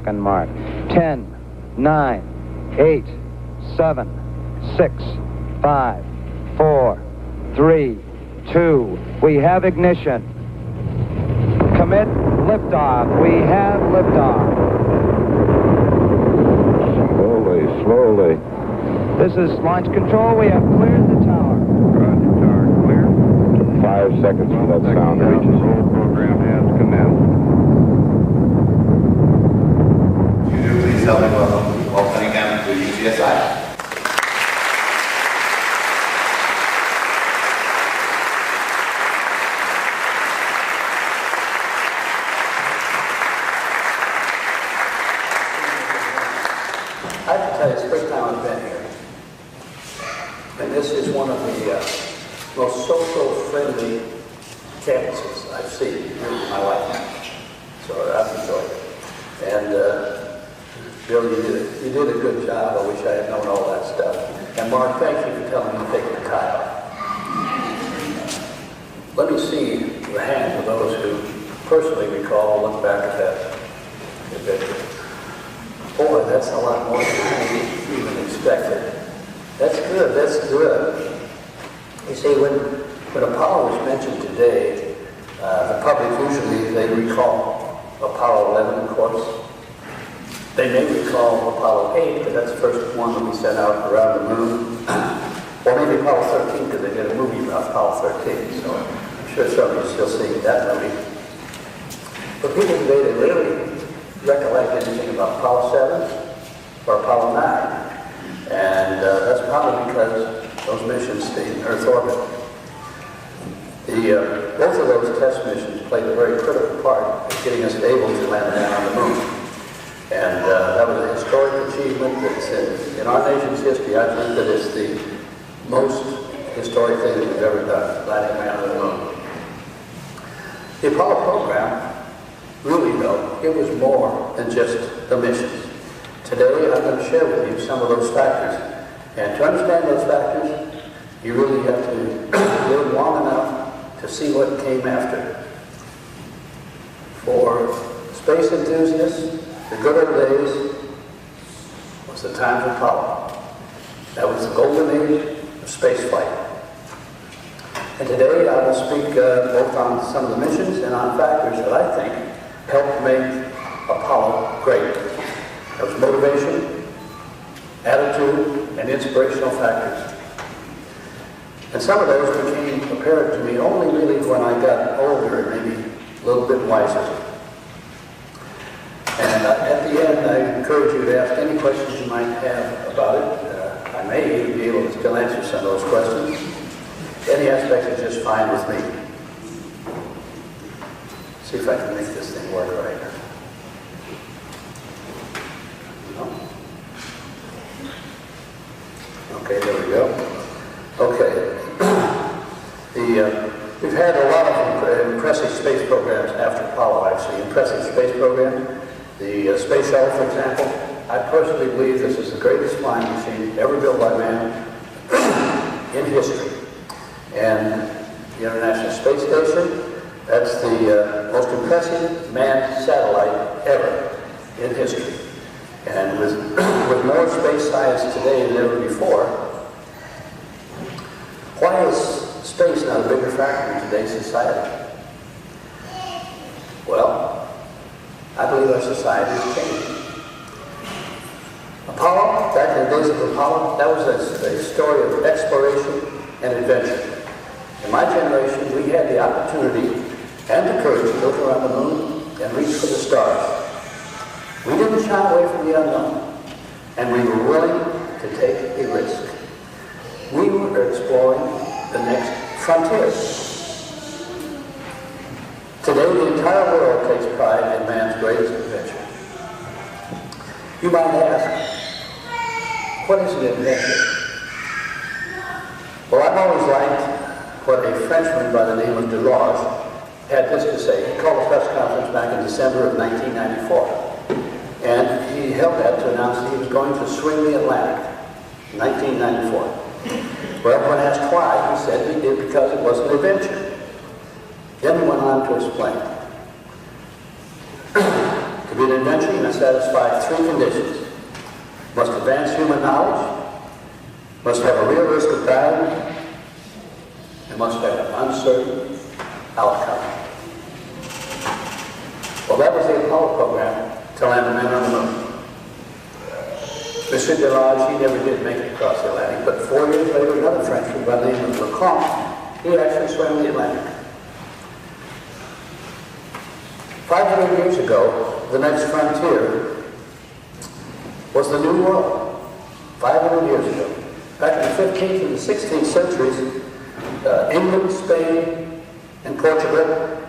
5-second mark. 10, 9, 8, 7, 6, 5, 4, 3, 2. We have ignition. Commit liftoff. We have liftoff. Slowly. This is launch control. We have cleared the tower. Roger, tower clear. 5 seconds till that sound reaches. The roll program has commenced. Could you please help me welcome Walt Cunningham to UTSI? I have to tell you, it's the first time I've been here. And this is one of the most social-friendly campuses I've seen in my lifetime. So I've enjoyed it. And Bill, you did a good job. I wish I had known all that stuff. And Mark, thank you for telling me to take the tie off. Let me see the hands of those who personally recall, look back at that adventure. Boy, that's a lot more than I even expected. That's good, that's good. You see, when Apollo was mentioned today, the public usually, they recall Apollo 11, of course. They may recall Apollo 8, because that's the first one that we sent out around the moon. Or maybe Apollo 13, because they did a movie about Apollo 13, so I'm sure some of you are still seeing that movie. But people today, they really recollect anything about Apollo 7 or Apollo 9. And that's probably because those missions stayed in Earth orbit. Both of those test missions played a very critical part in getting us able to land down on the moon. And that was a historic achievement that's in our nation's history. I think that it's the most historic thing that we've ever done, landing man on the moon. The Apollo program, really though, it was more than just the missions. Today I'm going to share with you some of those factors. And to understand those factors, you really have to live long enough to see what came after. For space enthusiasts, the good old days was the time of Apollo. That was the golden age of spaceflight. And today I will speak both on some of the missions and on factors that I think helped make Apollo great. That was motivation, attitude, and inspirational factors. And some of those became apparent to me only really when I got older and maybe a little bit wiser. And at the end, I encourage you to ask any questions you might have about it. I may even be able to still answer some of those questions. Any aspect is just fine with me. See if I can make this thing work right. No? Okay, there we go. Okay. We've had a lot of impressive space programs after Apollo, actually. Impressive space program. The Space Shuttle, for example. I personally believe this is the greatest flying machine ever built by man in history. And the International Space Station, that's the most impressive manned satellite ever in history. And with more space science today than ever before, why is space not a bigger factor in today's society? Well, I believe our society has changed. Apollo, back in the days of Apollo, that was a story of exploration and adventure. In my generation, we had the opportunity and the courage to look around the moon and reach for the stars. We didn't shy away from the unknown, and we were willing to take a risk. We were exploring the next frontier. Today, the entire world takes pride in man's greatest adventure. You might ask, what is an adventure? Well, I've always liked what a Frenchman by the name of Delage had this to say. He called a press conference back in December of 1994. And he held that to announce that he was going to swing the Atlantic in 1994. Well, when asked why, he said he did because it was an adventure. Then he went on to explain. To be an an invention must satisfy three conditions. Must advance human knowledge, must have a real risk of dying, and must have an uncertain outcome. Well, that was the Apollo program to land a man on the moon. Mr. Delage, he never did make it across the Atlantic, but 4 years later, another Frenchman by the name of Lecomte, he actually swam the Atlantic. 500 years ago, the next frontier was the New World. 500 years ago. Back in the 15th and the 16th centuries, England, Spain, and Portugal,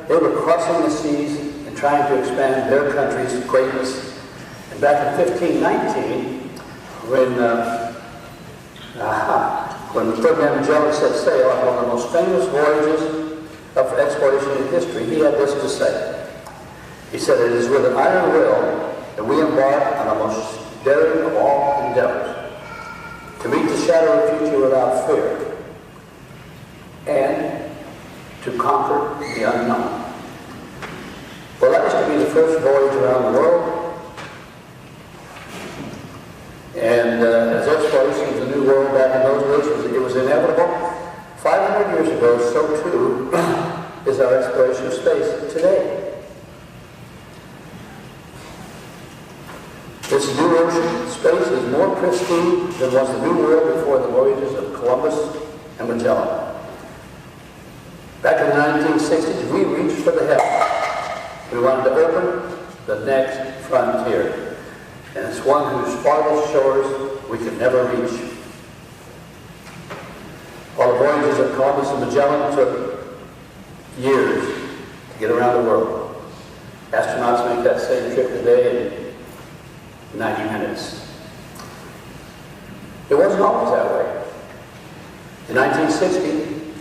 they were crossing the seas and trying to expand their country's greatness. And back in 1519, when Ferdinand Magellan set sail on one of the most famous voyages of exploration in history, he had this to say. He said, "It is with an iron will that we embark on the most daring of all endeavors, to meet the shadowy future without fear, and to conquer the unknown." Well, that was to be the first voyage around the world. And as exploration of the New World back in those days, it was inevitable. 500 years ago, so too is our exploration of space today. This new ocean space is more pristine than was the New World before the voyages of Columbus and Magellan. Back in the 1960s, we reached for the heavens. We wanted to open the next frontier. And it's one whose farthest shores we could never reach. All the voyages of Columbus and Magellan took years to get around the world. Astronauts make that same trip today in 90 minutes. It wasn't always that way. In 1960,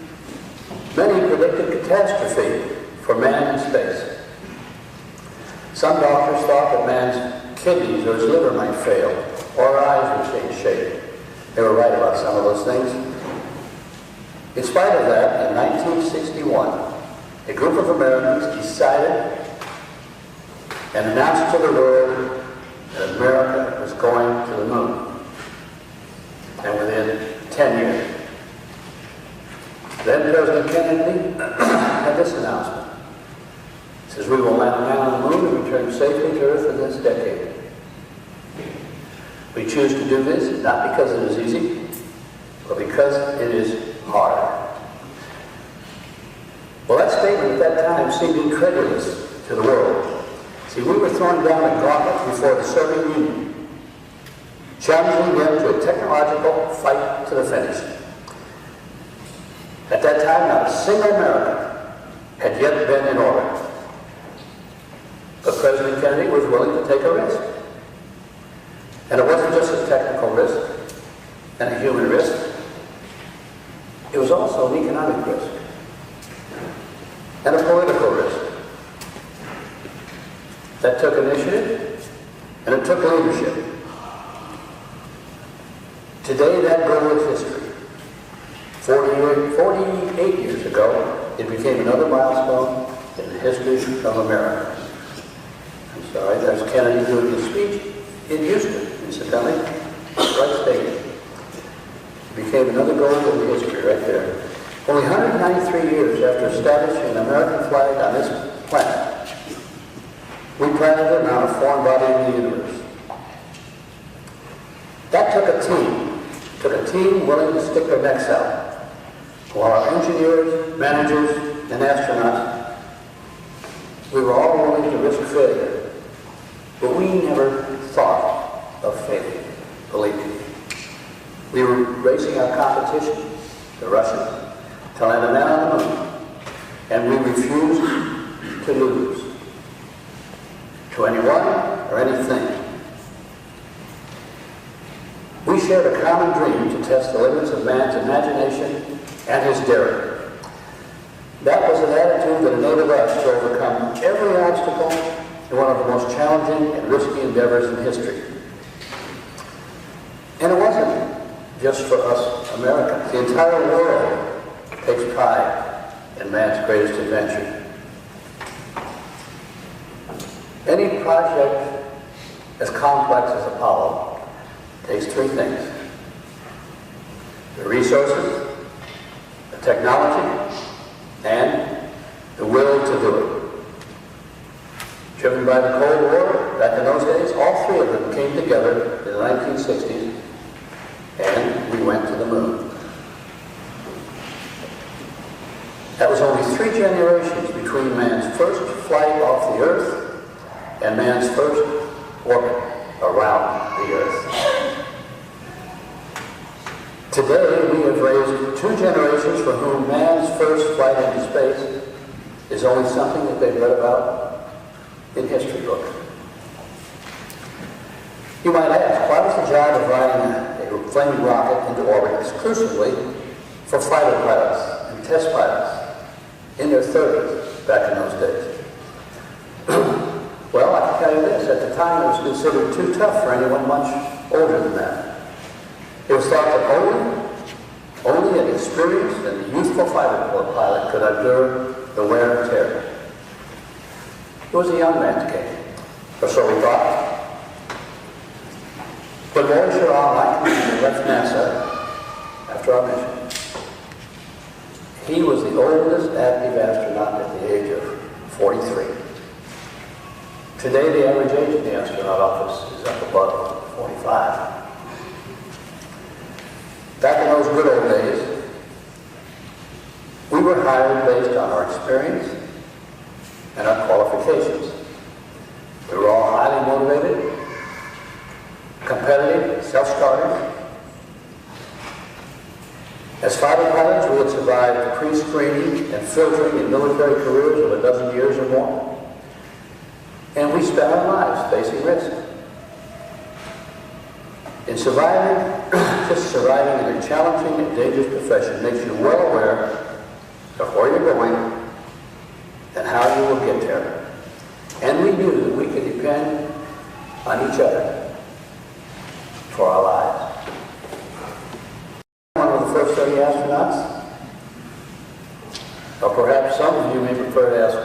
many predicted catastrophe for man in space. Some doctors thought that man's kidneys or his liver might fail, or eyes would change shape. They were right about some of those things. In spite of that, in 1961, a group of Americans decided and announced to the world that America was going to the moon. And within 10 years. Then President Kennedy had this announcement. He says, "We will land a man on the moon and return safely to Earth in this decade." We choose to do this not because it is easy, but because it is hard. Well, that statement at that time seemed incredulous to the world. See, we were throwing down a gauntlet before the Soviet Union, challenging them to a technological fight to the finish. At that time, not a single American had yet been in orbit. But President Kennedy was willing to take a risk. And it wasn't just a technical risk and a human risk. It was also an economic risk and a political risk. That took initiative and it took leadership. Today, that goal is history. 48 years ago, it became another milestone in the history of America. I'm sorry, that's Kennedy doing his speech in Houston, incidentally, right stated. It became another goal in history right there. Only 193 years after establishing an American flag on this planet, we planted it on a foreign body in the universe. That took a team willing to stick their necks out. While our engineers, managers, and astronauts, we were all willing to risk failure. But we never thought of failing, believe me. We were racing our competition, the Russians, to land a man on the moon. And we refused to lose to anyone or anything. We shared a common dream to test the limits of man's imagination and his daring. That was an attitude that enabled us to overcome every obstacle in one of the most challenging and risky endeavors in history. And it wasn't just for us Americans. The entire world takes pride in man's greatest adventure. Any project as complex as Apollo takes three things: the resources, the technology, and the will to do it. Driven by the Cold War, back in those days, all three of them came together in the 1960s, and we went to the moon. That was only 3 generations between man's first flight off the Earth and man's first orbit around the Earth. Today, we have raised 2 generations for whom man's first flight into space is only something that they've read about in history books. You might ask, why was the job of riding a flaming rocket into orbit exclusively for fighter pilots and test pilots in their 30s back in those days? Well, I can tell you this, at the time it was considered too tough for anyone much older than that. It was thought that only an experienced and youthful fighter pilot could endure the wear and tear. It was a young man's game, or so we thought. When Walt left NASA after our mission, he was the oldest active astronaut at the age of 43. Today, the average age in the astronaut office is up above 45. Back in those good old days, we were hired based on our experience and our qualifications. We were all highly motivated, competitive, self-starters. As fighter pilots, we had survived pre-screening and filtering in military careers of a dozen years or more. And we spent our lives facing risk. In surviving, just surviving in a challenging and dangerous profession makes you well aware of where you're going and how you will get there. And we knew that we could depend on each other for our lives. One of the first 30 astronauts, or perhaps some of you may prefer to ask,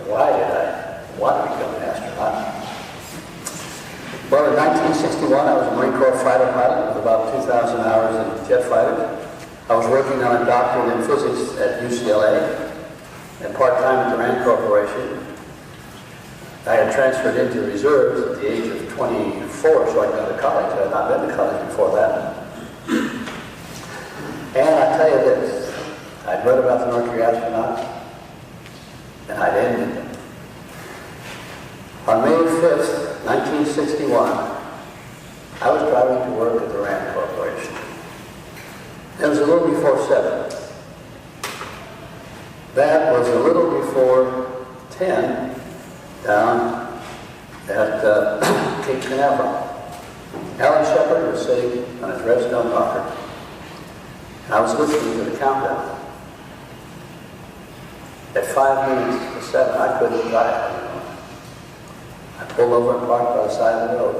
why did I want to become an astronaut? Well, in 1961, I was a Marine Corps fighter pilot with about 2,000 hours in jet fighters. I was working on a doctorate in physics at UCLA and part-time at the RAND Corporation. I had transferred into reserves at the age of 24, so I could go to college. I had not been to college before that. And I tell you this, I'd read about the Mercury astronauts, and I'd envied them. On May 5th, 1961, I was driving to work at the RAND Corporation. It was a little before 7. That was a little before 10 down at Cape Canaveral. Alan Shepard was sitting on his redstone rocker, and I was listening to the countdown. At 5 minutes to 7, I couldn't drive anymore. I pulled over and parked by the side of the road.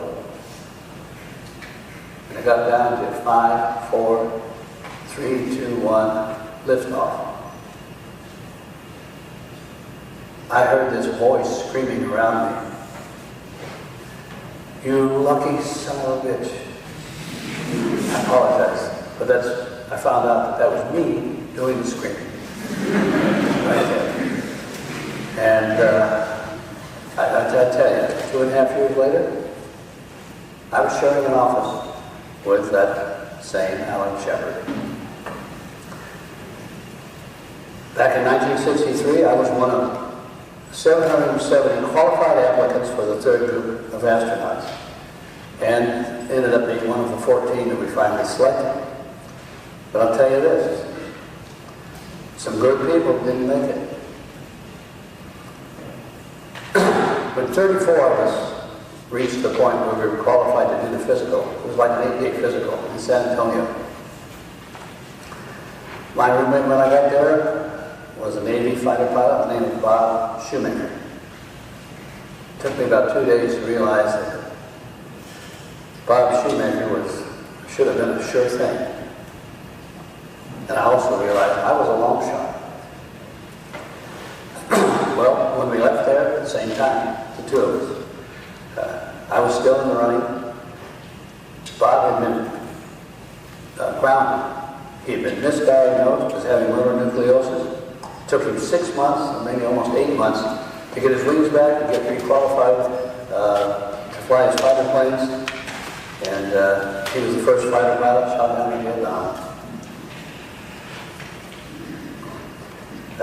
And I got down to 5, 4, 3, 2, 1, liftoff. I heard this voice screaming around me. You lucky son of a bitch. I apologize, but I found out that was me doing the screaming. Right there. And I tell you, 2.5 years later, I was sharing an office with that same Alan Shepard. Back in 1963, I was one of 770 qualified applicants for the 3rd group of astronauts, and ended up being one of the 14 that we finally selected. But I'll tell you this, some good people didn't make it. When 34 of us reached the point where we were qualified to do the physical, it was like an 8-day physical in San Antonio. My roommate when I got there was a Navy fighter pilot named Bob Shoemaker. It took me about 2 days to realize that Bob Shoemaker should have been a sure thing. And I also realized I was a long shot. Well, when we left there at the same time, the two of us, I was still in the running. Bob had been grounded. He had been misdiagnosed as having mononucleosis. It took him 6 months, or maybe almost 8 months, to get his wings back and get requalified to fly his fighter planes. And he was the first fighter pilot shot down in Vietnam. I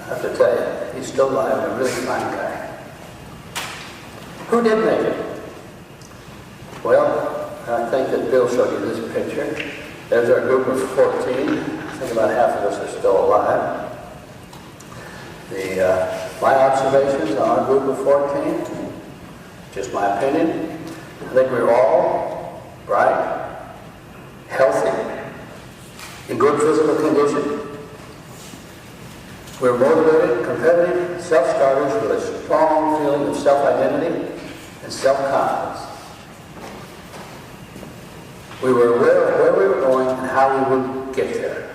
have to tell you, he's still alive and a really fine guy. Who did make it? Well, I think that Bill showed you this picture. There's our group of 14. I think about half of us are still alive. My observations on our group of 14, just my opinion, I think we're all bright, healthy, in good physical condition. We're motivated, competitive, self-starters with a strong feeling of self-identity and self-confidence. We were aware of where we were going and how we would get there.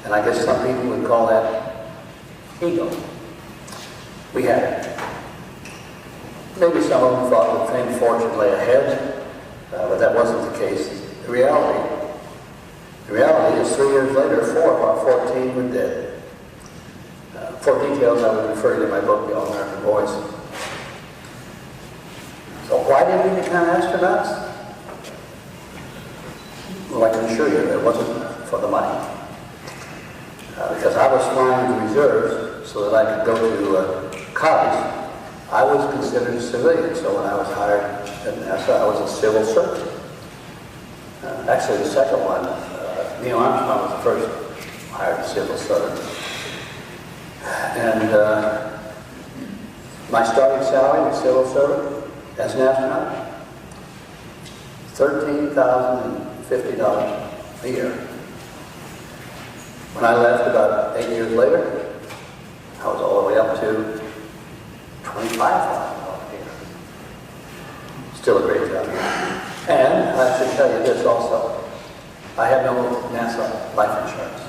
And I guess some people would call that ego. We had it. Maybe some of them thought that fame, fortune lay ahead, but that wasn't the case. The reality is 3 years later, 4 of our 14 were dead. For details, I would refer you to my book, The All-American Boys. So why did we become astronauts? Well, I can assure you it wasn't for the money. Because I was flying in the reserves so that I could go to college. I was considered a civilian, so when I was hired at NASA, I was a civil servant. Actually, the second one, Neil Armstrong was the first hired civil servant. And my starting salary as a civil servant, as an astronaut, $13,050 a year. When I left about 8 years later, I was all the way up to $25,000 a year. Still a great job. And I should tell you this also. I had no NASA life insurance.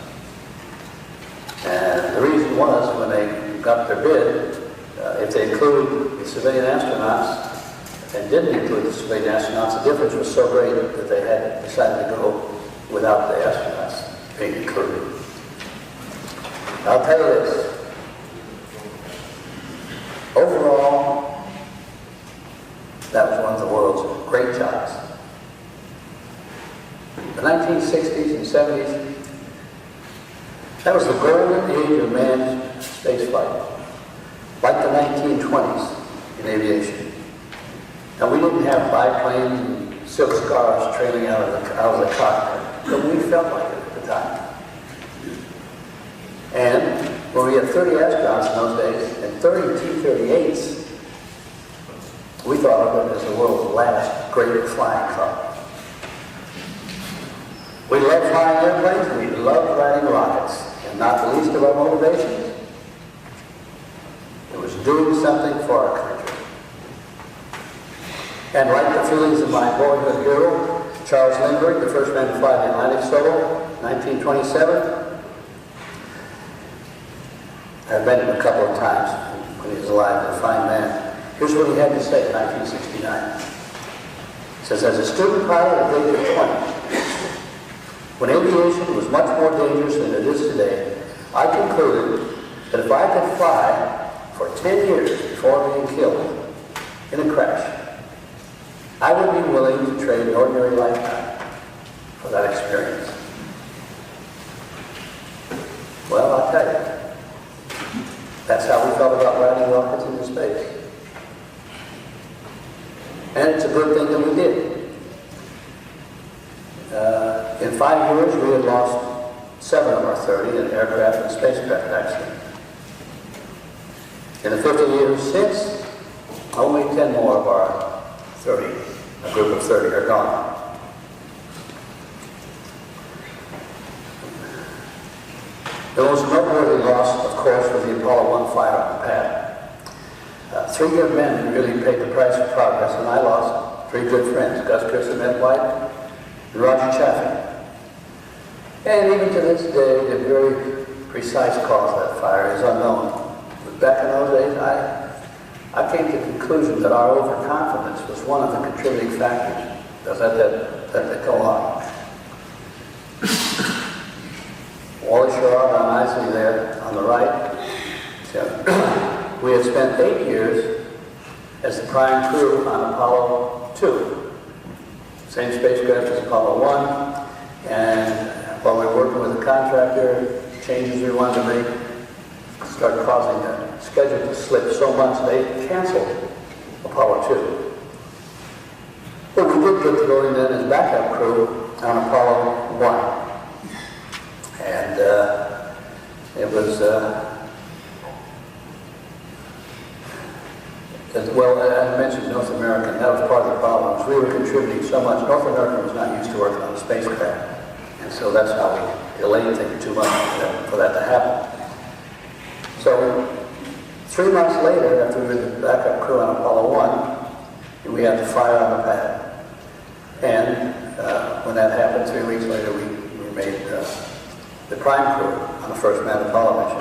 And the reason was when they got their bid, if they included the civilian astronauts and didn't include the civilian astronauts, the difference was so great that they had decided to go without the astronauts being included. I'll tell you this. Overall, that was one of the world's great jobs. The 1960s and 70s, that was the golden age of manned spaceflight, like the 1920s in aviation. Now, we didn't have biplanes and silk scarves trailing out of the cockpit, but we felt like it at the time. And when we had 30 astronauts in those days and 30 T-38s, we thought of it as the world's last great flying club. We loved flying airplanes and we loved riding rockets. And not the least of our motivations, it was doing something for our country. And like the feelings of my boyhood hero, Charles Lindbergh, the first man to fly the Atlantic solo, 1927, I've met him a couple of times when he was alive, a fine man. Here's what he had to say in 1969. He says, as a student pilot at the age of 20, when aviation was much more dangerous than it is today, I concluded that if I could fly for 10 years before being killed in a crash, I would be willing to trade an ordinary lifetime for that experience. Well, I'll tell you, that's how we felt about riding rockets into space. And it's a good thing that we did. In 5 years, we had lost 7 of our 30 in aircraft and spacecraft accidents. In the 50 years since, only 10 more of our 30, a group of 30, are gone. The most noteworthy loss, of course, was the Apollo 1 fire on the pad. 3 good men really paid the price of progress, and I lost 3 good friends, Gus Chris and Ed White, and Roger Chaffee. And even to this day, the very precise cause of that fire is unknown. But back in those days, I came to the conclusion that our overconfidence was one of the contributing factors that let that go on. Wally Sherrod on Isley there on the right. So, we had spent 8 years as the prime crew on Apollo 2. Same spacecraft as Apollo 1. And while we were working with the contractor, changes we wanted to make started causing the schedule to slip so much they canceled Apollo 2. But we did get to go in then as backup crew on Apollo 1. And it was, well, I mentioned North American. That was part of the problem. We were contributing so much. North American was not used to working on a spacecraft. And so that's how we delayed things too much for that to happen. So 3 months later, after we were the backup crew on Apollo 1, we had to fire on the pad. And when that happened, 3 weeks later, we made the prime crew on the first manned Apollo mission,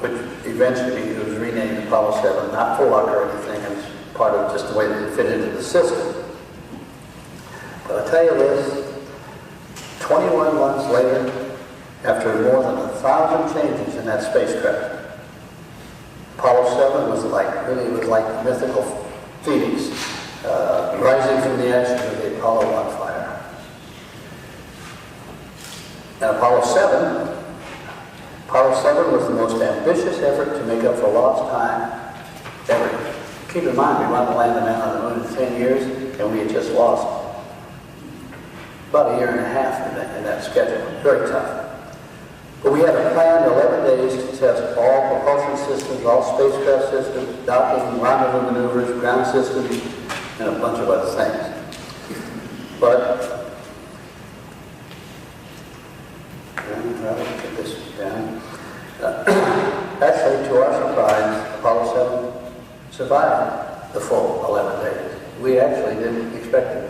which eventually was renamed Apollo 7, not for luck or anything, it's part of just the way that it fit into the system. But I'll tell you this, 21 months later, after more than 1,000 changes in that spacecraft, Apollo 7 was like, really, it was like the mythical phoenix rising from the ashes of the Apollo 1 fire. And Apollo 7 was the most ambitious effort to make up for lost time ever. Keep in mind, we wanted to land a man on the moon in 10 years, and we had just lost about 1.5 years in that schedule. Very tough. But we had a plan, 11 days, to test all propulsion systems, all spacecraft systems, docking, rendezvous maneuvers, ground systems, and a bunch of other things. But get this down. Actually, to our surprise, Apollo 7 survived the full 11 days. We actually didn't expect to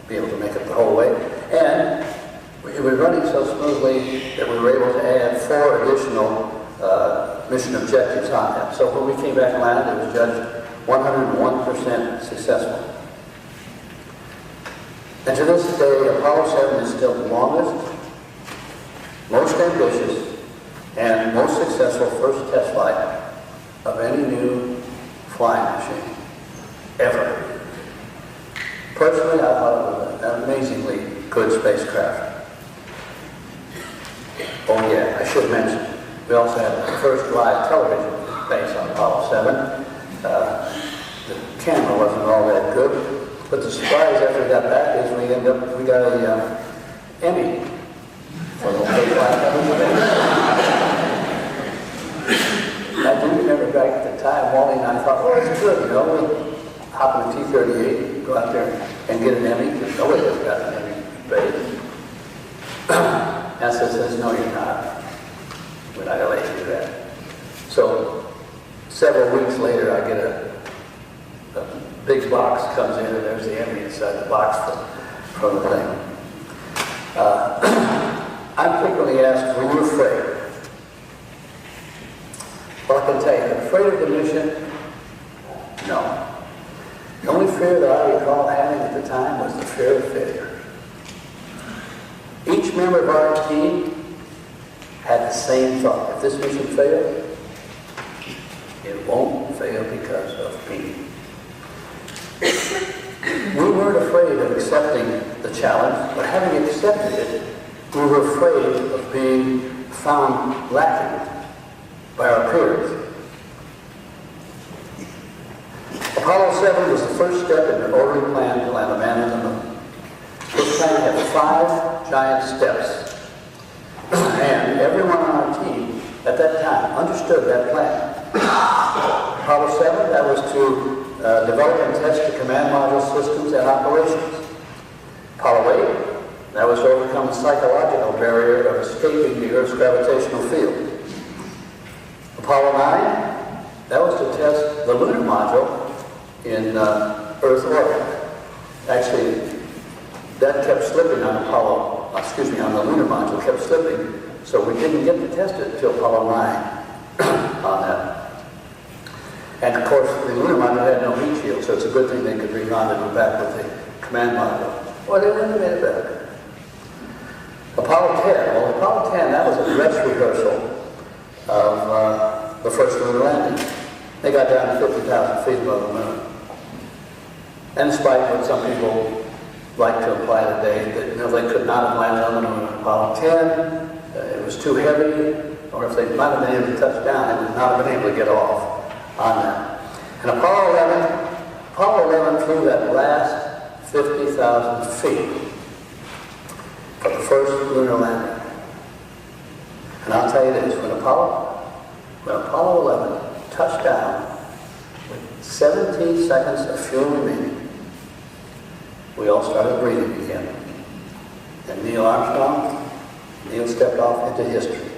be able to make it the whole way. And it was running so smoothly that we were able to add 4 additional mission objectives on that. So when we came back and landed, it was judged 101% successful. And to this day, Apollo 7 is still the longest, most ambitious, and most successful first test flight of any new flying machine ever. Personally, I thought it was an amazingly good spacecraft. Oh yeah, I should mention, we also had the first live television base on Apollo 7. The camera wasn't all that good, but the surprise after we got back is we got a Emmy for the first live television. I do remember back at the time, Wally and I thought, oh, it's good, you know, we'll hop in a T-38, go out there and get an Emmy, because nobody has got an Emmy base. NASA says, no, you're not. We're not going to let you do that. So, several weeks later, I get a big box comes in, and there's the Emmy inside the box from the thing. I'm frequently asked, were you afraid? Well, I can tell you, afraid of the mission? No. The only fear that I recall having at the time was the fear of failure. Each member of our team had the same thought. If this mission failed, it won't fail because of me. We weren't afraid of accepting the challenge, but having accepted it, we were afraid of being found lacking by our peers. Apollo 7 was the first step in an orderly plan to land a man on the moon. This plan had 5 giant steps, and everyone on our team at that time understood that plan. Apollo 7, that was to develop and test the command module systems and operations. Apollo 8, that was to overcome the psychological barrier of escaping the Earth's gravitational field. Apollo 9, that was to test the lunar module in Earth orbit. Actually, that kept slipping on on the lunar module kept slipping, so we didn't get to test it until Apollo 9 on that. And of course, the lunar module had no so it's a good thing they could rendezvous back with the command module. Well, they wouldn't have made it back. Apollo 10, well, Apollo 10, that was a dress rehearsal of the first lunar landing. They got down to 50,000 feet above the moon. And despite what some people like to imply today, that they could not have landed on the moon on Apollo 10, it was too heavy, or if they might have been able to touch down, they would not have been able to get off on that. And Apollo 11 flew that last 50,000 feet for the first lunar landing. And I'll tell you this, when Apollo 11 touched down with 17 seconds of fuel remaining, we all started breathing again. And Neil stepped off into history.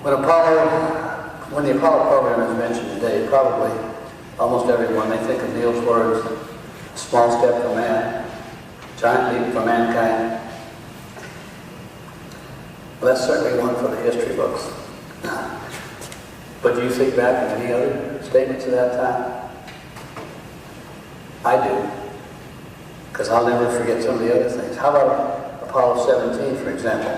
When the Apollo program is mentioned today, probably almost everyone, they think of Neil's words, a small step for man, giant leap for mankind. Well, that's certainly one for the history books. But do you think back to any other statements of that time? I do, because I'll never forget some of the other things. How about Apollo 17, for example?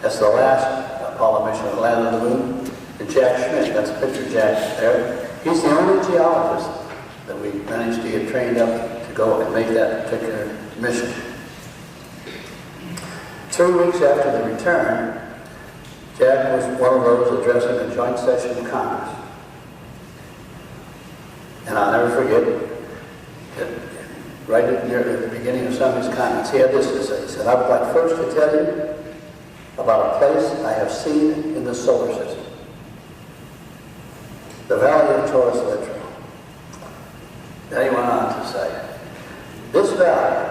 That's the last Apollo mission that landed on the moon. And Jack Schmitt, that's a picture of Jack there. He's the only geologist that we managed to get trained up to go and make that particular mission. 3 weeks after the return, Jack was one of those addressing a joint session of Congress. And I'll never forget that right near the beginning of some of his comments, he had this to say. He said, "I would like first to tell you about a place I have seen in the solar system, the Valley of Taurus Littrow." Then he went on to say, "This valley,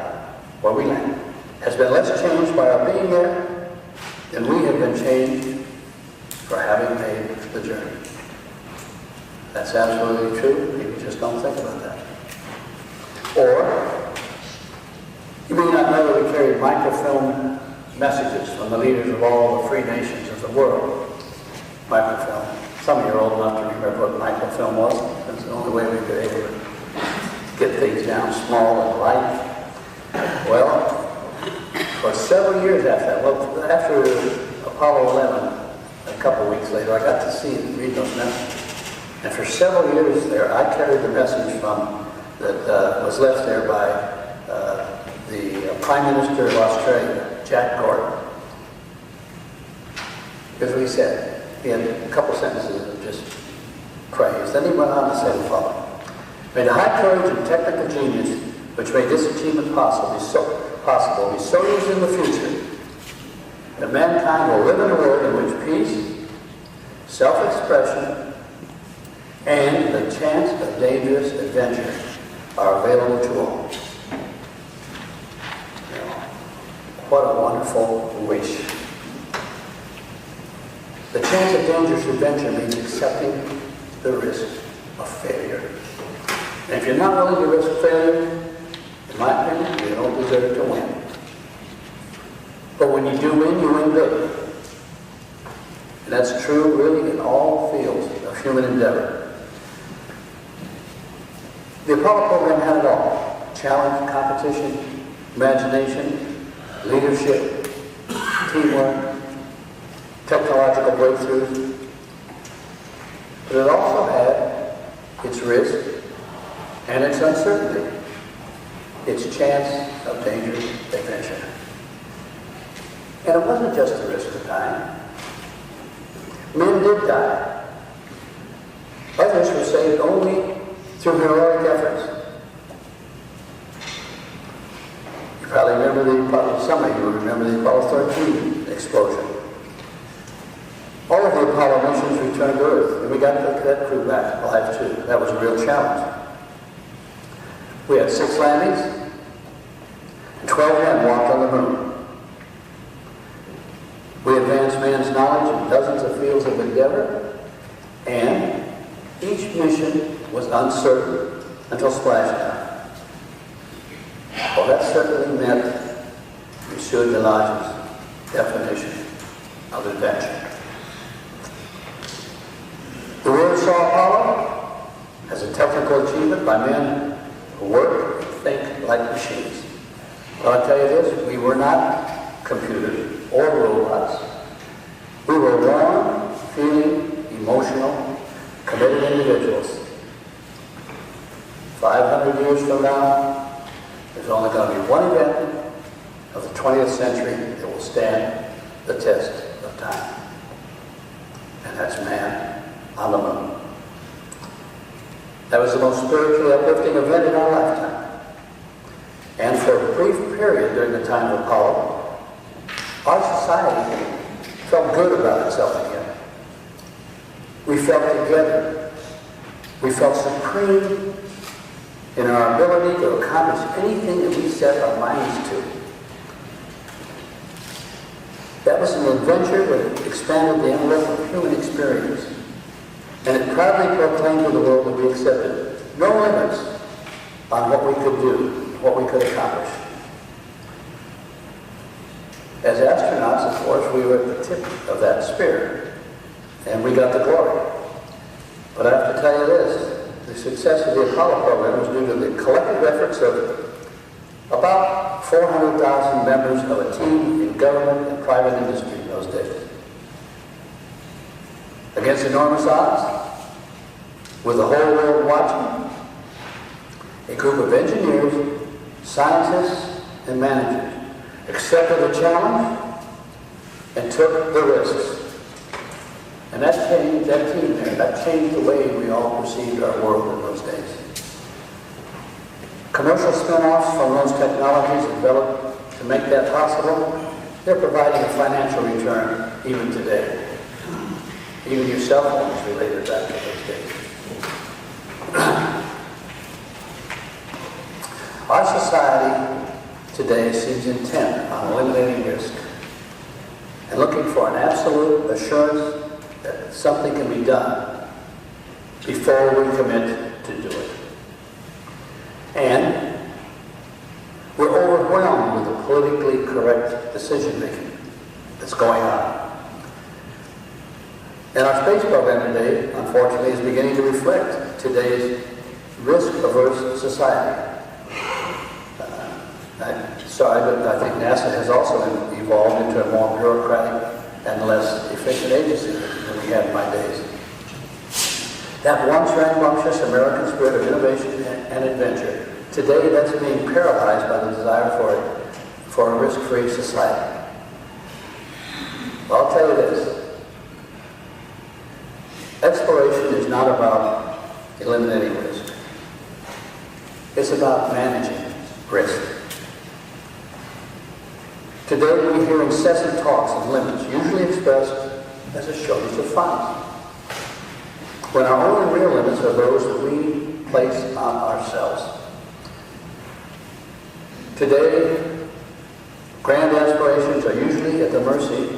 where we land, has been less changed by our being there than we have been changed for having made the journey." That's absolutely true. People just don't think about that. Or, you may not know that we carried microfilm messages from the leaders of all the free nations of the world. Microfilm. Some of you are old enough to remember what microfilm was. That's the only way we were able to get things down small and light. Well, for several years after that, well, after Apollo 11, a couple of weeks later, I got to see and read those messages. And for several years there, I carried the message that was left there by the Prime Minister of Australia, Jack Gordon. Here's what he said. He had a couple sentences of just praise. Then he went on to say the following: "May the high courage and technical genius which made this achievement possible be so used in the future that mankind will live in a world in which peace, self-expression, and the chance of dangerous adventure are available to all." What a wonderful wish. The chance of dangerous adventure means accepting the risk of failure. And if you're not willing to risk failure, in my opinion, you don't deserve to win. But when you do win, you win big. And that's true really in all fields of human endeavor. The Apollo program had it all: challenge, competition, imagination, leadership, teamwork, technological breakthroughs. But it also had its risk and its uncertainty, its chance of dangerous adventure. And it wasn't just the risk of dying. Men did die. Others were saved only through heroic efforts. You probably remember some of you remember the Apollo 13 explosion. All of the Apollo missions returned to Earth, and we got that crew back alive too. That was a real challenge. We had 6 landings, and 12 men walked on the moon. We advanced man's knowledge in dozens of fields of endeavor, and each mission was uncertain until splashdown. Well, that certainly met Monsieur Delage's definition of adventure. The world saw Apollo, technical achievement by men who work and think like machines. But I'll tell you this, we were not computers or robots. We were warm, feeling, emotional, committed individuals. 500 years from now, there's only going to be one event of the 20th century that will stand the test of time. And that's man on the moon. That was the most spiritually uplifting event in our lifetime. And for a brief period during the time of Apollo, our society felt good about itself again. We felt together. We felt supreme in our ability to accomplish anything that we set our minds to. That was an adventure that expanded the envelope of human experience. And it proudly proclaimed to the world that we accepted no limits on what we could do, what we could accomplish. As astronauts, of course, we were at the tip of that spear, and we got the glory. But I have to tell you this, the success of the Apollo program was due to the collective efforts of about 400,000 members of a team in government and private industry in those days. Against enormous odds, with the whole world watching, a group of engineers, scientists, and managers accepted the challenge and took the risks. And that team there, that changed the way we all perceived our world in those days. Commercial spin-offs from those technologies developed to make that possible. They're providing a financial return even today. Even your cell phone is related back to those days. Our society today seems intent on eliminating risk and looking for an absolute assurance that something can be done before we commit to do it. And we're overwhelmed with the politically correct decision-making that's going on. And our space program today, unfortunately, is beginning to reflect today's risk-averse society. I'm sorry, but I think NASA has also evolved into a more bureaucratic and less efficient agency than we had in my days. That once rambunctious American spirit of innovation and adventure, today that's being paralyzed by the desire for a risk-free society. Well, I'll tell you this. Exploration is not about eliminating risk. It's about managing risk. Today we hear incessant talks of limits, usually expressed as a shortage of funds, when our only real limits are those that we place on ourselves. Today, grand aspirations are usually at the mercy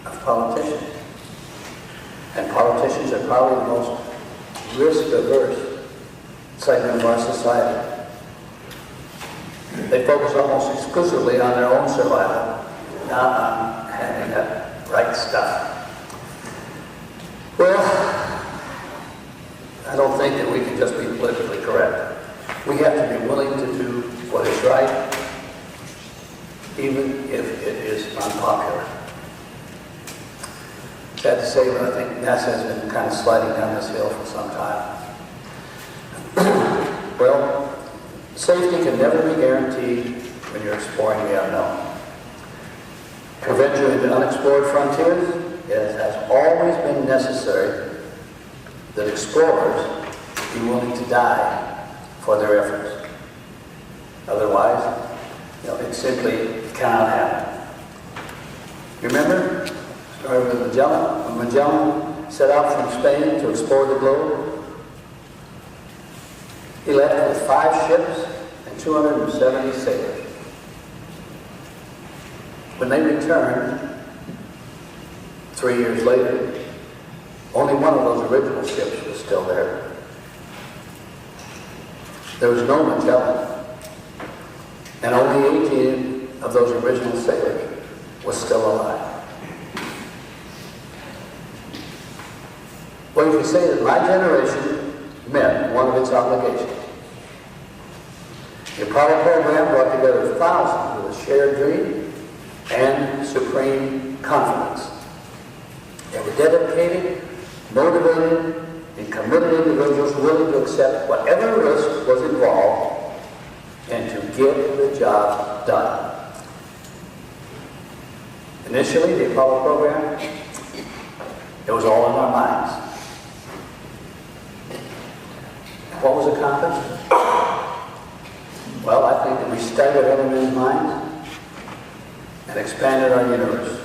of politicians. And politicians are probably the most risk-averse segment of our society. They focus almost exclusively on their own survival, not on having that right stuff. Well, I don't think that we can just be politically correct. We have to be willing to do what is right, even if it is unpopular. Sad to say, but I think NASA has been kind of sliding down this hill for some time. Well, safety can never be guaranteed when you're exploring the unknown. To venture into unexplored frontiers, it has always been necessary that explorers be willing to die for their efforts. Otherwise, it simply cannot happen. Remember? Started with Magellan. When Magellan set out from Spain to explore the globe, he left with 5 ships and 270 sailors. When they returned, 3 years later, only one of those original ships was still there. There was no Magellan, and only 18 of those original sailors was still alive. Well, you can say that my generation met one of its obligations. The Apollo program brought together thousands with a shared dream and supreme confidence. They were dedicated, motivated, and committed individuals willing to accept whatever risk was involved and to get the job done. Initially, the Apollo program, it was all in our minds. What was accomplished? Well, I think that we staggered other men's minds and expanded our universe.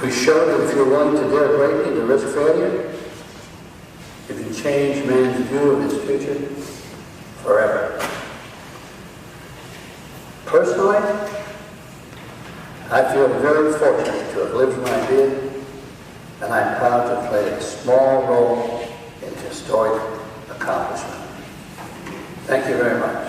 We showed that if you're willing to dare greatly to risk failure, you can change man's view of his future forever. Personally, I feel very fortunate to have lived when I did, and I'm proud to have played a small role in historic accomplishment. Thank you very much.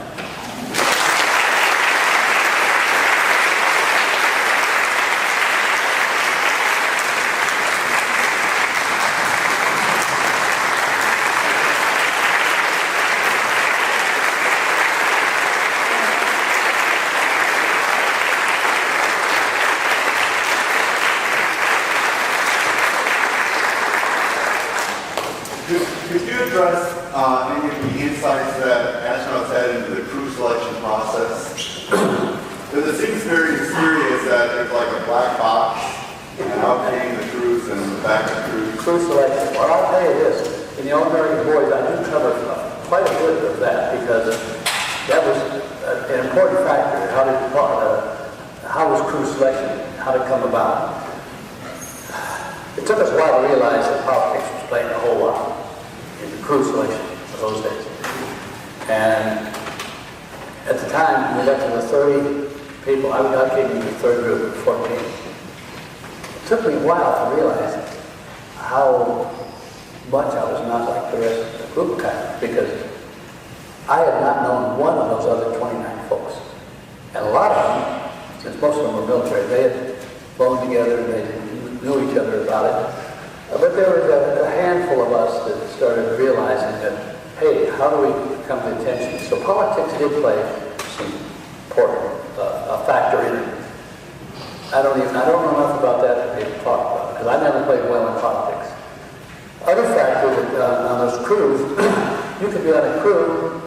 Could you address any of the insights that astronauts had into the crew selection process? Because it seems very mysterious that it's like a black box, and how came the crews and the backup crews? Crew selection. Well, I'll tell you this. In the All-American Boys, I do cover quite a bit of that because that was an important factor. How was crew selection? How did it come about? It took us a while to realize that politics was playing a whole lot in the crew selection of those days. And at the time, we got to the 30 people. I came into the third group of 14. It took me a while to realize how much I was not like the rest of the group, because I had not known one of those other 29 folks. And a lot of them, since most of them were military, they had flown together and they knew each other about it. But there was a handful of us that started realizing that, hey, how do we come to attention? So politics did play some important factor in it. I don't know enough about that to be talk about, because I never played well in politics. Other factor that on those crews, you could be on a crew,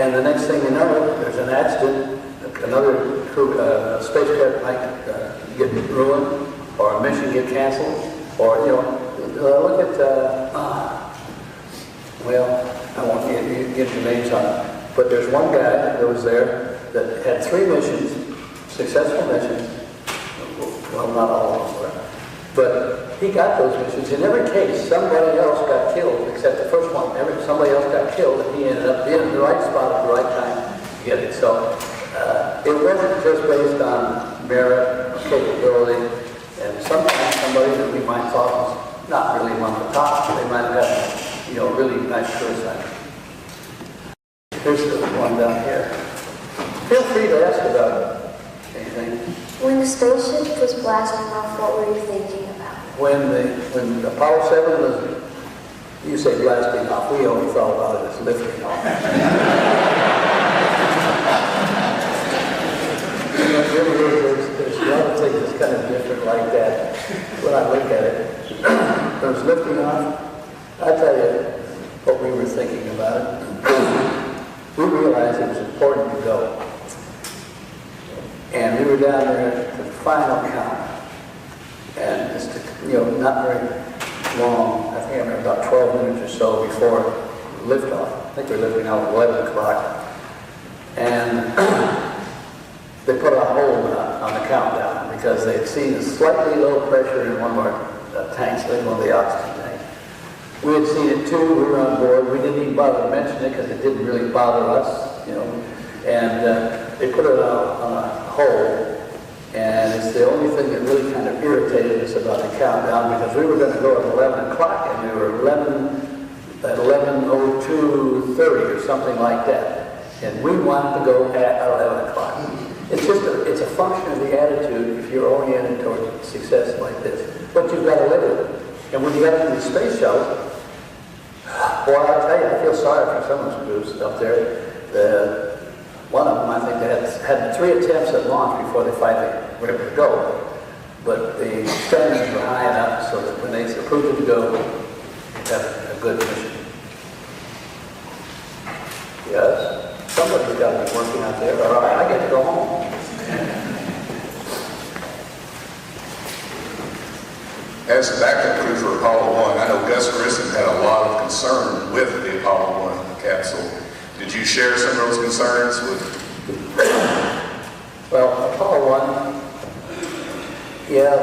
and the next thing you know, there's an accident, another crew, spacecraft might get ruined, or a mission get canceled, or, look at, well, I won't get your names on it, but there's one guy that was there that had 3 missions, successful missions, well, not all of them, but he got those missions. In every case, somebody else got killed, except the first one. Somebody else got killed, and he ended up being in the right spot at the right time to get it. So it wasn't just based on merit or capability, and sometimes somebody that we might thought was not really one of the top, they might have got, really nice career side. Here's the one down here. Feel free to ask about anything. When the spaceship was blasting off, what were you thinking about? When Apollo 7 was, you say blasting off, we only thought about it as lifting off. There's a lot of things that's kind of different like that when I look at it. There's lifting off. I'll tell you what we were thinking about it. We realized it was important to go. And we were down there at the final count. And just, not very long, I think I remember about 12 minutes or so before liftoff. I think we were lifting out at 11 o'clock. And they put a hold on the countdown because they had seen a slightly low pressure in one of our tanks, one of the oxygen tanks. We had seen it too, we were on board. We didn't even bother to mention it because it didn't really bother us, And they put it on a hold, and it's the only thing that really kind of irritated us about the countdown, because we were going to go at 11 o'clock, and we were at 11:02:30 or something like that. And we wanted to go at 11 o'clock. It's a function of the attitude if you're oriented towards success like this. But you've got to live with it. And when you got into the space shuttle, boy, I tell you, I feel sorry for some of those crews up there. One of them, I think, they had 3 attempts at launch before they finally were able to go. But the standards were high enough so that when they approved it to go, it had a good mission. Yes, somebody's got to be working out there, or I get to go home. As the backup crew for Apollo 1, I know Gus Grissom had a lot of concern with the Apollo 1 capsule. Did you share some of those concerns with? Well, Apollo 1, yeah,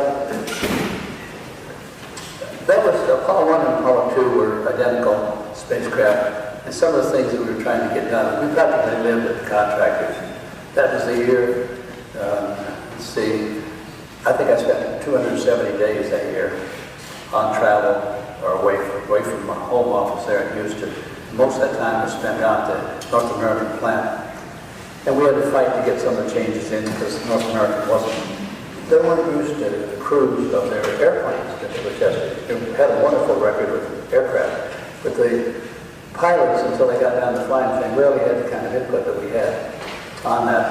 that was, Apollo 1 and Apollo 2 were identical spacecraft, and some of the things that we were trying to get done, we practically lived at the contractors. That was the year, let's see, I think I spent 270 days that year on travel or away from my home office there in Houston. Most of that time was spent out at the North American plant. And we had to fight to get some of the changes in because North America they weren't used to the crews of their airplanes that they were testing. They had a wonderful record with aircraft, but the pilots, until they got down to flying, they rarely had the kind of input that we had on that.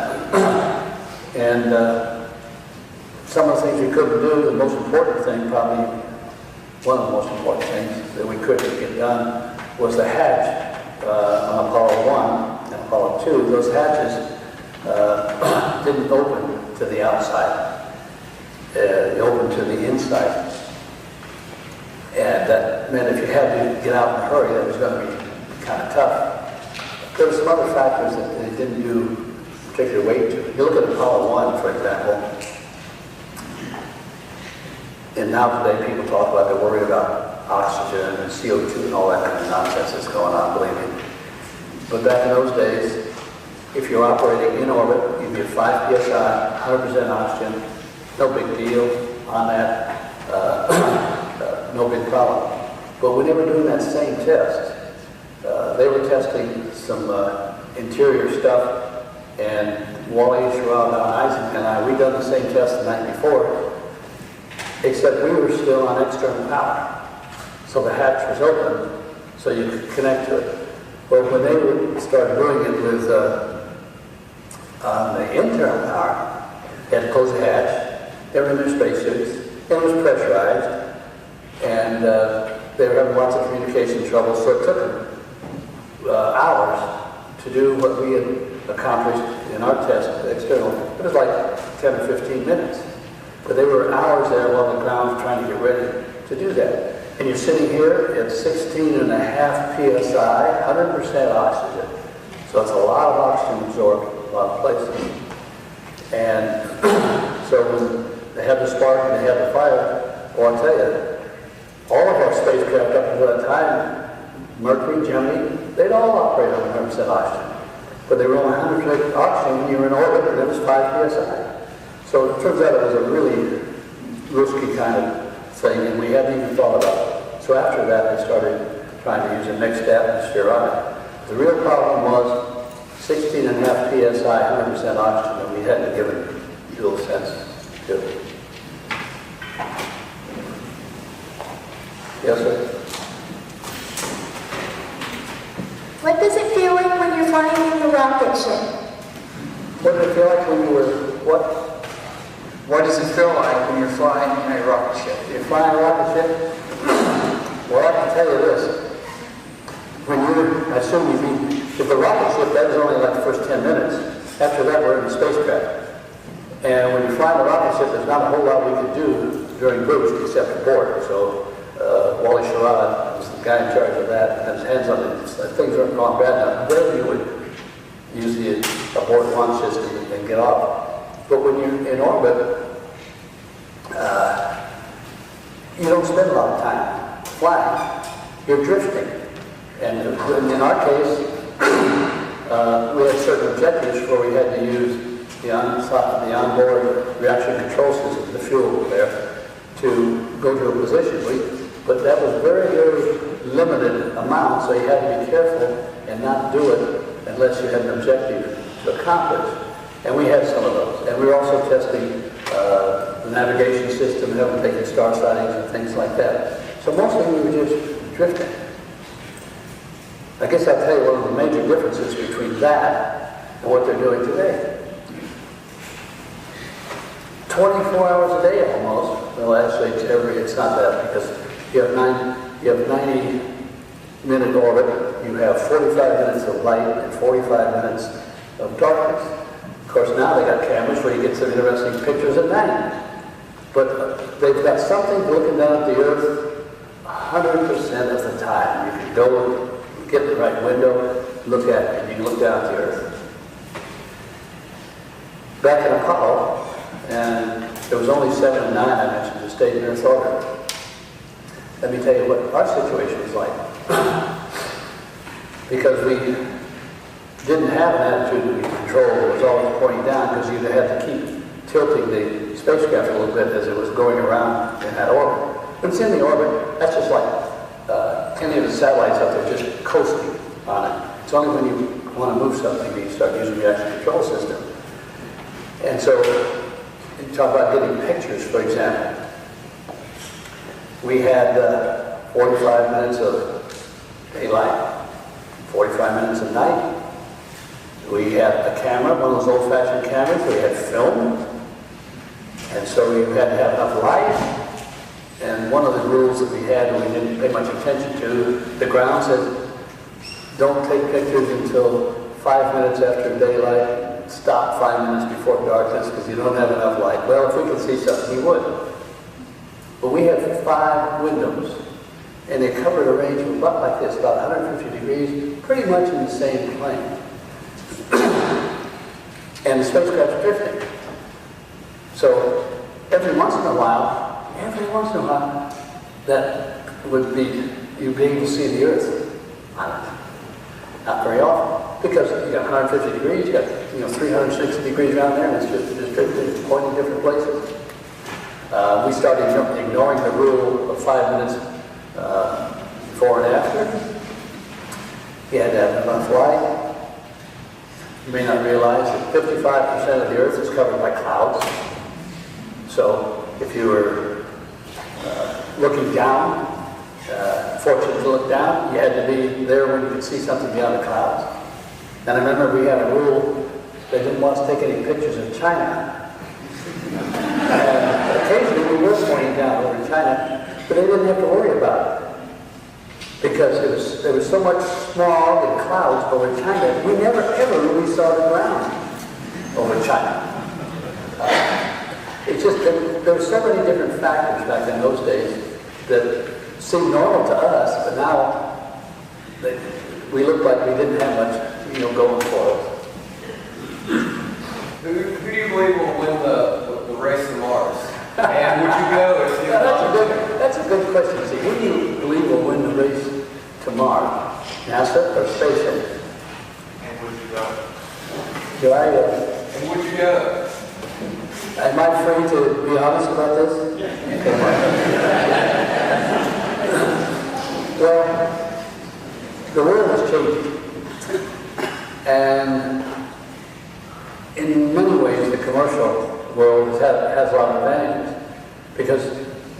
And some of the things we couldn't do, the most important thing, probably one of the most important things that we couldn't get done was the hatch on Apollo 1 and Apollo 2. Those hatches didn't open to the outside. They opened to the inside. And that meant if you had to get out in a hurry, that was going to be kind of tough. There were some other factors that they didn't do particular weight to. You look at Apollo 1, for example, and now today people talk about, they're worried about oxygen and CO2 and all that kind of nonsense that's going on, believe me. But back in those days, if you're operating in orbit, you'd be at 5 psi, 100% oxygen, no big deal on that, no big problem. But when they were doing that same test, they were testing some interior stuff, and Wally, Sherrod, Isaac, and I, we'd done the same test the night before, except we were still on external power. So the hatch was open, so you could connect to it. But when they started doing it with on the internal power, they had to close the hatch. They were in their spacesuits. It was pressurized, and they were having lots of communication trouble. So it took them hours to do what we had accomplished in our test external. It was like 10 or 15 minutes. But they were hours there while the ground was trying to get ready to do that. And you're sitting here at 16.5 psi, 100% oxygen. So it's a lot of oxygen absorbed in a lot of places. And so when they had the spark and they had the fire, well, I'll tell you, all of our spacecraft up until that time, Mercury, Gemini, they'd all operate on 100% oxygen. But they were only 100% oxygen when you were in orbit, and it was 5 psi. So it turns out it was a really risky kind of thing, and we hadn't even thought about it. So after that, I started trying to use a mixed atmosphere on it. The real problem was 16.5 psi, 100% oxygen, and we hadn't given dual sense to it. Yes, sir? What does it feel like when you're flying in the rocket ship? What did it feel like when you were, what? What does it feel like when you're flying in a rocket ship? You're flying a rocket ship? Well, I can tell you this. When you're, I assume you mean, if the rocket ship, that was only like the first 10 minutes. After that, we're in the spacecraft. And when you're flying a rocket ship, there's not a whole lot we could do during boost except abort. So Wally Sherrod was the guy in charge of that, and had his hands on it. Things aren't gone bad now. Then you would use the abort launch system and get off. But when you're in orbit, you don't spend a lot of time flying. You're drifting. And in our case, we had certain objectives where we had to use the onboard reaction control system, the fuel there, to go to a position. But that was very, very limited amount, so you had to be careful and not do it unless you had an objective to accomplish. And we had some of those. And we were also testing the navigation system, having taken star sightings and things like that. So mostly we were just drifting. I guess I'll tell you one of the major differences between that and what they're doing today. 24 hours a day almost. Well, actually, it's not that, because you have 90-minute orbit, you have 45 minutes of light and 45 minutes of darkness. Of course, now they got cameras where you get some interesting pictures at night. But they've got something looking down at the Earth 100% of the time. You can go, get the right window, look at it, and you can look down at the Earth. Back in Apollo, and there was only 7 and 9, I mentioned, that stayed in Earth orbit. Let me tell you what our situation was like. Because we didn't have an attitude that we controlled, it was always pointing down, because you had to keep tilting the spacecraft a little bit as it was going around in that orbit. When it's in the orbit, that's just like any of the satellites out there just coasting on it. It's only when you want to move something that you start using the actual control system. And so, you talk about getting pictures, for example. We had 45 minutes of daylight, 45 minutes of night. We had a camera, one of those old-fashioned cameras. We had film. And so you had to have enough light. And one of the rules that we had, and we didn't pay much attention to, the ground said, don't take pictures until 5 minutes after daylight. Stop 5 minutes before darkness because you don't have enough light. Well, if we could see something, we would. But we had 5 windows, and they covered a range of about like this, about 150 degrees, pretty much in the same plane. And the spacecraft's drifting. So every once in a while, that would be, you'd be able to see the Earth on it. Not very often. Because you got 150 degrees, you got 360 degrees around there, and it's just drifting, pointing different places. We started ignoring the rule of 5 minutes before and after. You had to have enough light. You may not realize that 55% of the Earth is covered by clouds. So if you were looking down, fortunate to look down, you had to be there when you could see something beyond the clouds. And I remember we had a rule, they didn't want us to take any pictures of China. And occasionally we were pointing down over China, but they didn't have to worry about it. Because there was so much smog and clouds over China, we never ever really saw the ground over China. It's just that there were so many different factors back in those days that seemed normal to us, but now we looked like we didn't have much, going for us. Who do you believe will win the race to Mars? And would you go or see That's a good question. See, who do you believe will win the race to Mars? NASA or SpaceX? And would you go? Do I? And would you go? Am I free to be honest about this? Well, the world is changing. And in many ways, the commercial world has a lot of advantages. Because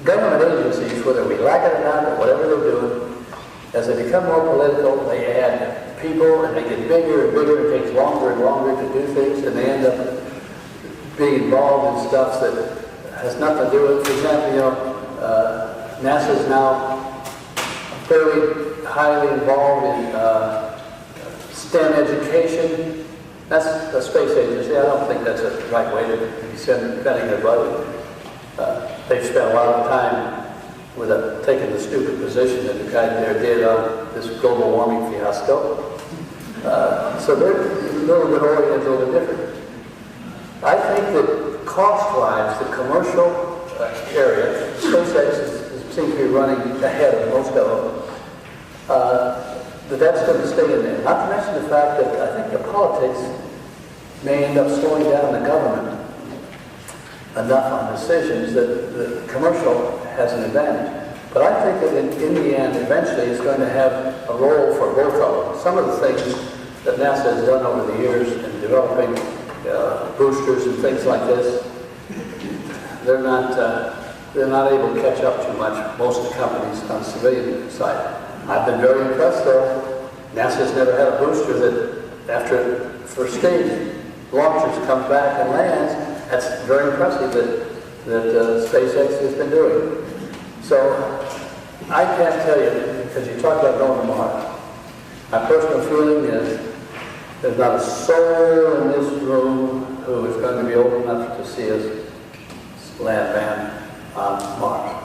government agencies, whether we like it or not, or whatever they're doing, as they become more political, they add people, and they get bigger and bigger. It takes longer and longer to do things, and they end up being involved in stuff that has nothing to do with, for example, NASA is now very highly involved in STEM education. That's a space agency. I don't think that's the right way to be spending their budget. They've spent a lot of time with taking the stupid position that the guy there did on this global warming fiasco. So they're a little bit oriented, a little bit different. I think that cost-wise, the commercial area, SpaceX seems to be running ahead of most of them. That's going to stay in there. Not to mention the fact that I think the politics may end up slowing down the government enough on decisions that the commercial has an advantage. But I think that in the end, eventually, it's going to have a role for both of them. Some of the things that NASA has done over the years in developing boosters and things like this, they're not they're not able to catch up too much, most of the companies on the civilian side. I've been very impressed though. NASA's never had a booster that after first stage launches comes back and lands. That's very impressive that SpaceX has been doing. So I can't tell you, because you talked about going to Mars. My personal feeling is there's not a soul in this room who is going to be old enough to see us land on Mars.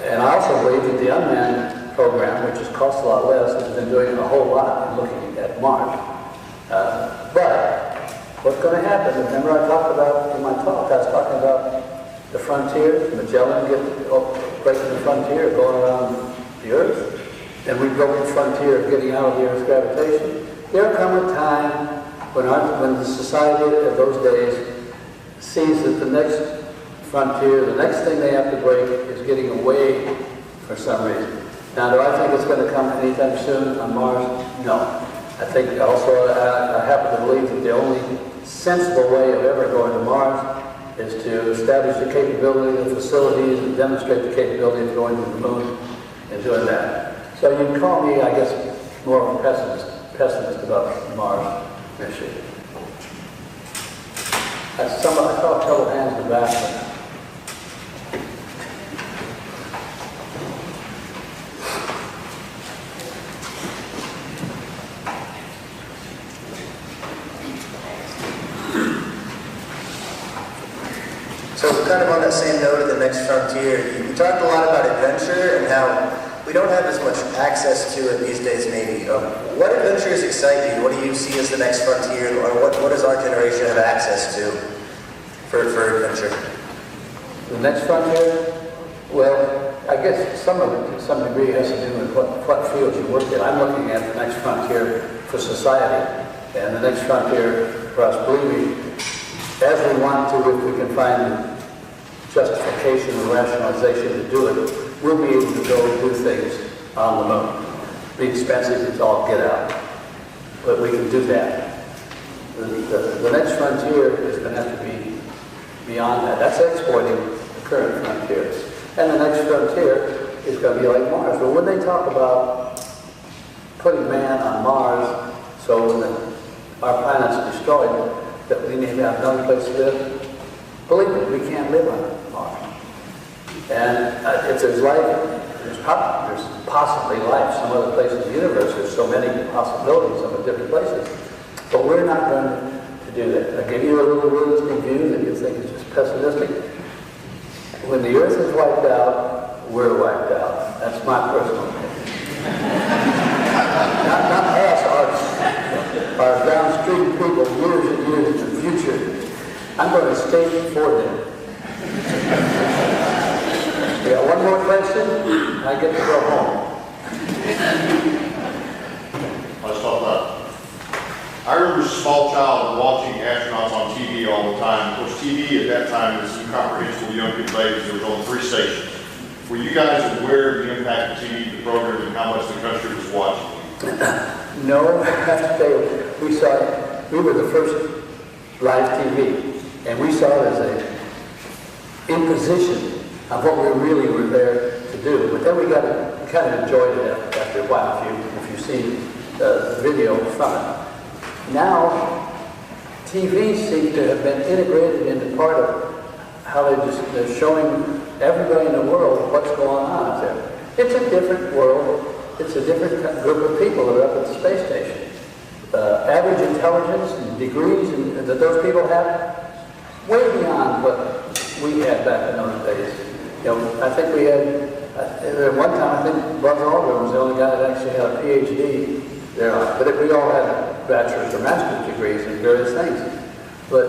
And I also believe that the unmanned program, which has cost a lot less, has been doing a whole lot in looking at Mars. But what's going to happen, remember I talked about in my talk, I was talking about the frontier, Magellan breaking the frontier, going around the Earth, and we broke the frontier of getting out of the Earth's gravitation. There'll come a time when the society of those days sees that the next frontier, the next thing they have to break is getting away for some reason. Now, do I think it's going to come anytime soon on Mars? No. I think also I happen to believe that the only sensible way of ever going to Mars is to establish the capability of the facilities and demonstrate the capability of going to the moon and doing that. So you can call me, I guess, more of a pessimist about the Mars mission. I saw a couple hands in the back. So kind of on that same note of the next frontier, you talked a lot about adventure and how we don't have as much access to it these days maybe. What adventures excite you? What do you see as the next frontier, or what does our generation have access to for adventure? The next frontier? Well, I guess some of it to some degree has to do with what fields you work in. I'm looking at the next frontier for society, and the next frontier for us, believe me, as we want to, if we can find justification or rationalization to do it, we'll be able to go do things on the moon. Be expensive, it's all get out. But we can do that. The next frontier is going to have to be beyond that. That's exporting the current frontiers. And the next frontier is going to be like Mars. But when they talk about putting man on Mars, so when our planet's destroyed, that we may have another place to live, believe me, we can't live on Mars. And if there's life, there's possibly life some other place in the universe. There's so many possibilities of different places. But we're not going to do that. I give you a little realistic view that you think is just pessimistic. When the Earth is wiped out, we're wiped out. That's my personal opinion. not us, our downstream people, years and years in the future. I'm going to state for them. You got one more question? I get to go home. Let's talk about it. I remember as a small child watching astronauts on TV all the time. Of course, TV at that time was incomprehensible to young people because there was only 3 stations. Were you guys aware of the impact of TV, the program, and how much the country was watching? No, I have to tell you, we were the first live TV, and we saw it as an imposition of what we really were there to do. But then we kind of enjoyed it after a while, if you've seen the video from it. Now, TV seems to have been integrated into part of how they're showing everybody in the world what's going on out there. It's a different world. It's a different group of people that are up at the space station. Average intelligence and degrees that those people have, way beyond what we had back in those days. You know, I think we had, at one time, I think Buzz Aldrin was the only guy that actually had a PhD there. But we all had bachelor's or master's degrees in various things. But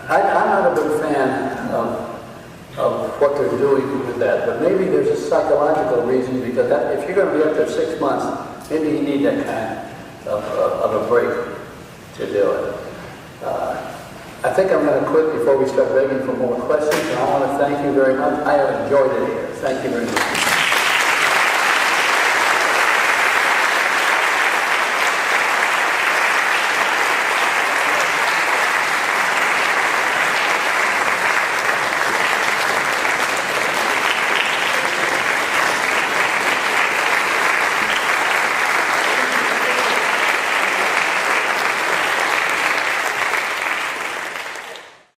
I'm not a big fan of what they're doing with that. But maybe there's a psychological reason, because if you're going to be up there 6 months, maybe you need that kind of a break to do it. I think I'm going to quit before we start begging for more questions. And I want to thank you very much. I have enjoyed it here. Thank you very much.